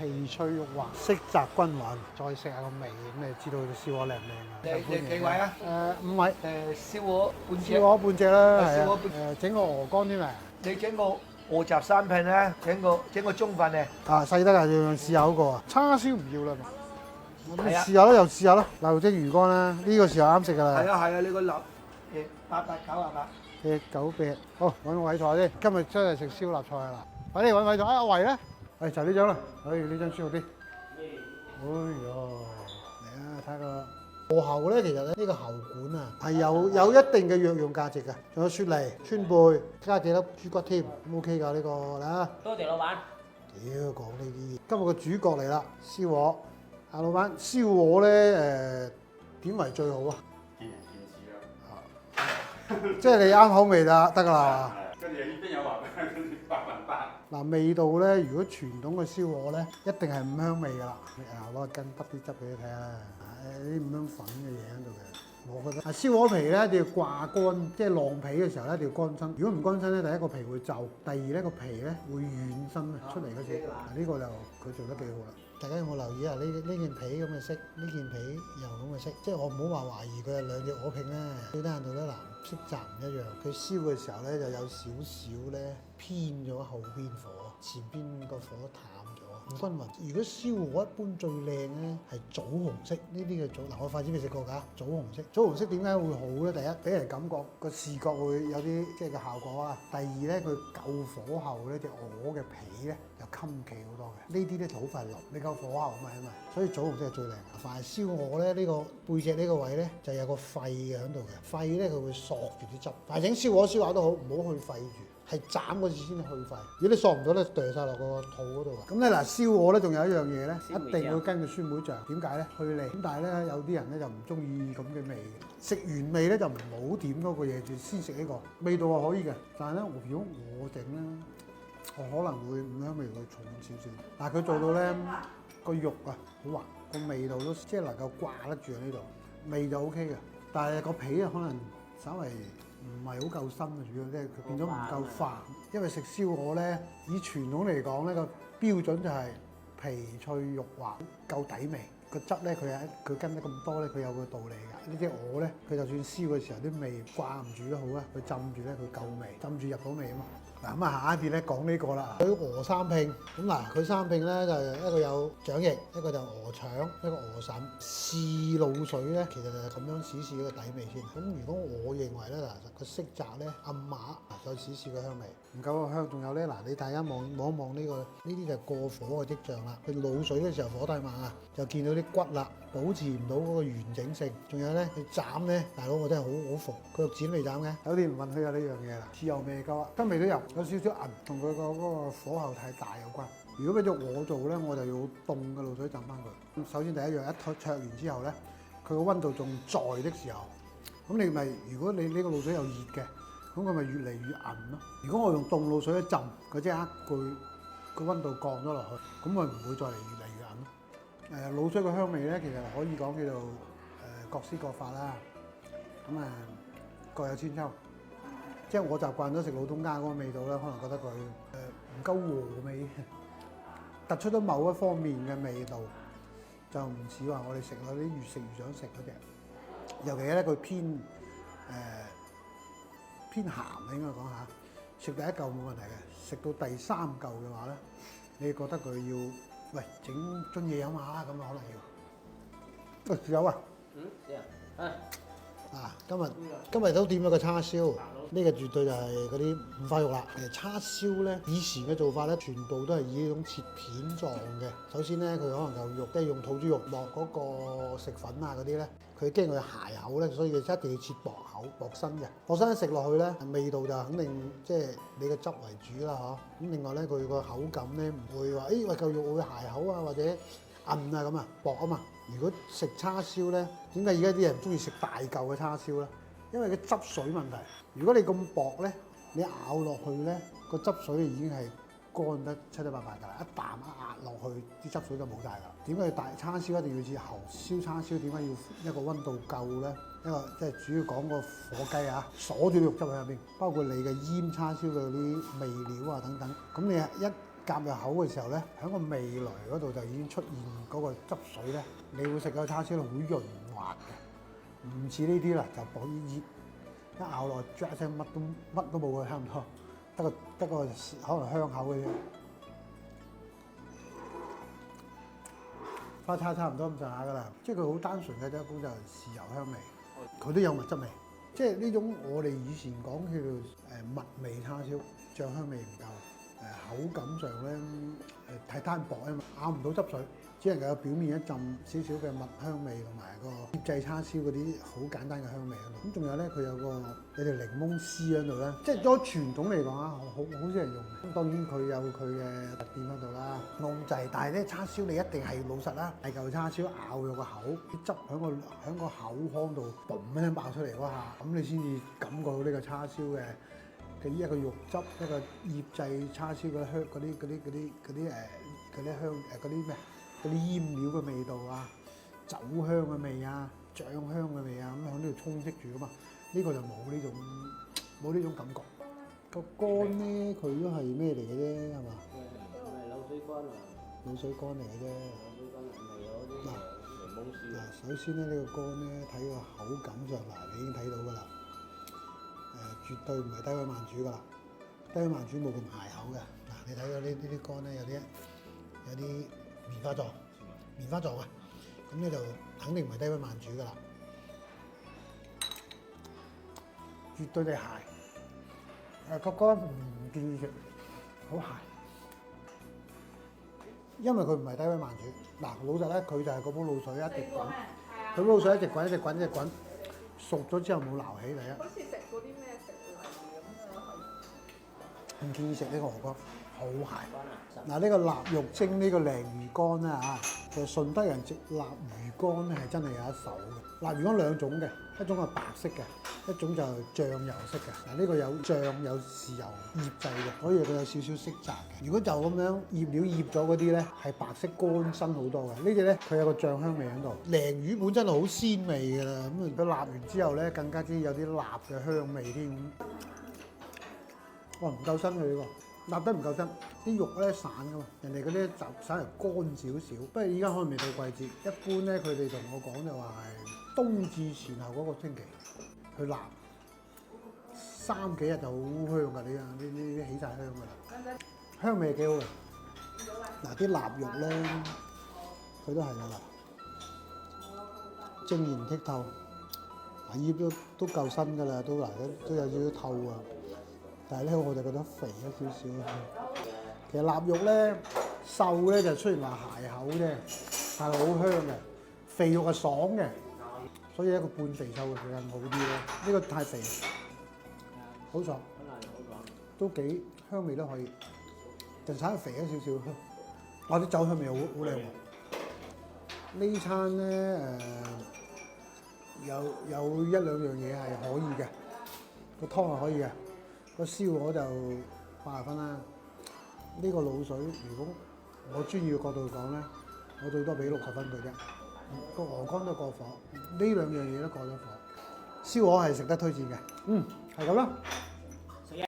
皮脆肉滑，色澤均勻，再食下個味，咁你知道燒鵝靚唔靚啊？你幾位啊？ 5位。燒鵝半隻。燒鵝半隻啦，係啊。燒鵝半整個鵝肝添啊。你整個鵝雜三片咧，整個中份嘅。啊，細得啊，樣試下嗰個啊。叉燒唔要啦。係啊。試下啦，又試下啦。流蒸魚乾啦，呢個時候啱食㗎啦。係啊係啊，你個889嘅900，好揾個位坐先。今日真係食燒臘菜啦。快啲揾位坐。阿維咧，就呢張啦。呢張舒服啲。哎呀，嚟啊！睇下個鵝喉咧，其實咧呢個喉管啊係有一定嘅藥用價值嘅，仲有雪梨、川貝，加幾粒豬骨添，咁 OK 㗎呢個啦。多謝老闆。屌，講呢啲，今日個主角嚟啦，燒鵝。阿老闆，燒鵝咧點為最好啊？見仁見智啦。即係你啱口味得㗎啦。跟住呢邊有話100%。嗱，味道咧，如果傳統嘅燒鵝咧，一定係五香味㗎啦。攞個羹揼啲汁俾你睇下，啲五香粉嘅嘢喺度嘅。我覺得燒鵝皮咧一定要掛乾，即係晾皮嘅時候咧一定要乾身。如果唔乾身咧，第一個皮會皺，第二咧個皮咧會軟身啊出嚟嗰時。呢個就佢做得幾好啦。大家有冇留意啊？呢件皮咁嘅色，呢件皮又咁嘅色，即係我唔好話懷疑佢係兩隻鵝拼咧，最低限度咧嗱色澤唔一樣。佢燒嘅時候咧就有少少咧偏咗後邊火，前邊個火淡咗，唔均勻。如果燒鵝一般最靚咧係棗紅色，呢啲嘅棗嗱我筷子未食過㗎，棗紅色。棗紅色點解會好咧？第一俾人感覺個視覺會有啲即係個效果啊。第二咧佢夠火候咧隻鵝嘅皮咧又襟企好多嘅。呢啲咧就好快腍，你夠火候嘛，所以棗紅色係最靚。凡係燒鵝咧呢個背脊呢個位咧就有個肺嘅喺度嘅，肺咧佢會索住啲汁。凡係整燒鵝燒鴨都好，唔好去肺住。係斬嗰時先去肺，如果你索唔到咧，掉晒落個肚嗰度啊！咁咧嗱，燒鵝咧仲有一樣嘢咧，一定要跟住酸梅醬。點解咧？去味。咁但係咧有啲人咧就唔中意咁嘅味嘅，食完味咧就唔好點嗰個嘢住，先食呢個味道係可以嘅。但係咧，如果我整咧，我可能會五香味會重少少。但係佢做到咧個肉啊好滑，個味道都即係能夠掛得住喺呢度，味就 OK 嘅。但係個皮啊可能稍微唔係好夠身啊，主要即係佢變咗唔夠化。因為食燒鵝咧，以傳統嚟講咧個標準就係皮脆肉滑，夠底味。個汁咧佢跟得咁多咧，佢有個道理㗎。呢隻鵝咧，佢就算燒嘅時候啲味掛唔住都好啊，佢浸住咧佢夠味，浸住入到味啊嘛。嗱咁啊，下一節咧講呢個啦。佢鵝三拼咁嗱，佢三拼咧就一個有掌翼，一個就鵝腸，一個鵝腎。試滷水咧，其實就係咁樣試個底味先。咁如果我認為咧嗱，個色澤咧暗碼，再試個香味，唔夠個香。仲有咧嗱，你大家望一望呢個，呢啲就過火嘅跡象啦。佢滷水嘅時候火太猛啊，就見到啲骨啦，保持唔到嗰個完整性。仲有咧，佢斬咧，大佬我真係好服，佢肉剪未斬嘅。有啲唔允許有呢樣嘢啦，豉油味夠啊，香味都有，有少少銀，同佢個嗰個火候太大有關。如果俾咗我做咧，我就要凍嘅滷水浸翻佢。咁首先第一樣一灼完之後咧，佢個溫度仲在的時候，咁你咪如果你呢個滷水又熱嘅，咁佢咪越嚟越銀咯。如果我用凍滷水一浸，佢即刻佢個溫度降咗落去，咁佢唔會再嚟越嚟越銀咯。滷水嘅香味咧，其實可以講叫做各施各法啦。咁各有千秋。即係我習慣咗食老東家嗰個味道咧，可能覺得佢唔夠和味，突出咗某一方面嘅味道，就唔似話我哋食嗰啲越食越想食嗰隻。尤其咧佢偏鹹，應該講下。食第一嚿冇問題嘅，食到第三嚿嘅話咧，你覺得佢要喂整樽嘢飲下咁啊，可能要。喂，有啊。今日都點咗個叉燒，呢個絕對就係嗰啲五花肉啦。其實叉燒咧，以前嘅做法咧，全部都係以呢種切片狀嘅。首先咧，佢可能嚿肉即係用土豬肉落嗰個食粉啊嗰啲咧，佢驚佢鞋口咧，所以佢一定要切薄口、薄身嘅。薄身食落去咧，味道就肯定即係你個汁為主啦，嗬。咁另外咧，佢個口感咧唔會話，喂嚿肉會鞋口啊或者韌啊咁啊，薄啊嘛。如果食叉燒咧，點解而家啲人中意食大嚿嘅叉燒咧？因為個汁水問題。如果你咁薄咧，你咬落去咧，個汁水已經係乾得七七八八㗎啦，一啖一壓落去，啲汁水就冇晒㗎。點解大叉燒一定要似喉燒叉燒？點解要一個溫度夠咧？一個即係主要講個火雞啊，鎖住啲肉汁喺入邊，包括你嘅醃叉燒嘅啲味料啊等等。咁你一夾入口嘅時候咧，喺個味蕾嗰度就已經出現嗰個汁水咧，你會食個叉燒好潤滑嘅，唔似呢啲啦，就薄熱熱，一咬落啜一聲乜都冇嘅，差唔多，得個可能香口嘅啫。花叉差唔多咁上下㗎啦，即係佢好單純嘅啫，咁就係豉油香味，佢都有蜜汁味，即係呢種我哋以前講叫做蜜味叉燒，醬香味唔夠。口感上咧太單薄啊嘛，咬唔到汁水，只能夠有表面一浸少少嘅蜜香味同埋個醃製叉燒嗰啲好簡單嘅香味喺度。咁仲有咧，佢有條檸檬絲喺度咧，即係咗傳統嚟講啊，好少人用。咁當然佢有佢嘅特點喺度啦，冇咁滯。但係咧叉燒你一定係老實啦，係嚿叉燒咬入個口，啲汁喺個口腔度嘣一聲爆出嚟嗰下，咁你先至感覺到呢個叉燒嘅一個肉汁，一個醃製叉燒嗰啲香嗰啲醃料嘅味道啊，酒香嘅味啊，醬香嘅味啊，咁喺呢度充斥住噶嘛。呢個就冇呢種感覺。個乾咧，佢都係咩嚟嘅啫，係嘛？係滷水乾啊！滷水乾嚟嘅啫。滷水乾係有啲檸檬絲。嗱，首先咧呢個乾咧，睇個口感上嗱，你已經睇到㗎啦。絕對唔係低位慢煮㗎啦，低位慢煮冇咁鞋口嘅。嗱，你睇到呢啲乾咧，有啲棉花狀啊，咁咧就肯定唔係低位慢煮㗎啦，絕對地鞋。個乾唔建議食，好鞋，因為佢唔係低位慢煮。嗱，老實咧，佢就係嗰煲滷水一直滾，佢煲滷水一直滾，熟咗之後冇撈起嚟啊！好似食嗰啲咩食泥咁樣，唔建議食呢個鵝肝，好鞋。嗱，呢個臘肉蒸呢個鯪魚乾啦嚇，其實順德人食臘魚乾咧係真係有一手嘅。臘魚乾兩種嘅，一種係白色嘅，一種就醬油色嘅。嗱，呢個有醬有豉油醃製嘅，所以佢有少少色澤嘅。如果就咁樣醃料醃咗嗰啲咧，係白色乾身好多嘅。呢隻咧佢有個醬香味喺度，鯪魚本身係好鮮味㗎啦，咁佢臘完之後咧更加之有啲臘嘅香味添。哇，唔夠身佢呢個，臘得唔夠身，啲肉咧散噶嘛，人哋嗰啲就稍微乾少少。不過依家可能未到季節，一般咧佢哋同我講就話係冬至前後嗰個星期去臘，3幾日就好香㗎，呢起晒香㗎啦，香味幾好嘅。嗱，啲臘肉咧，佢都係㗎啦，晶瑩剔透，嗱醃都夠身㗎啦，都有少少透啊。但係咧，我就覺得肥咗少少。其實臘肉咧瘦咧就雖然話鞋口啫，但係好香嘅。肥肉係爽嘅，所以一個半肥瘦嘅比較好啲咯。呢個太肥，好爽，都幾香味都可以，就稍微肥咗少少。哇！啲酒香味好靚喎。呢餐咧有一兩樣嘢係可以嘅，個湯係可以嘅。個燒鵝就80分啦。呢個滷水，如果我專業嘅角度講咧，我最多俾60分佢啫。個鵝肝都過火，呢兩樣嘢都過咗火。燒鵝係食得推薦嘅。係咁啦。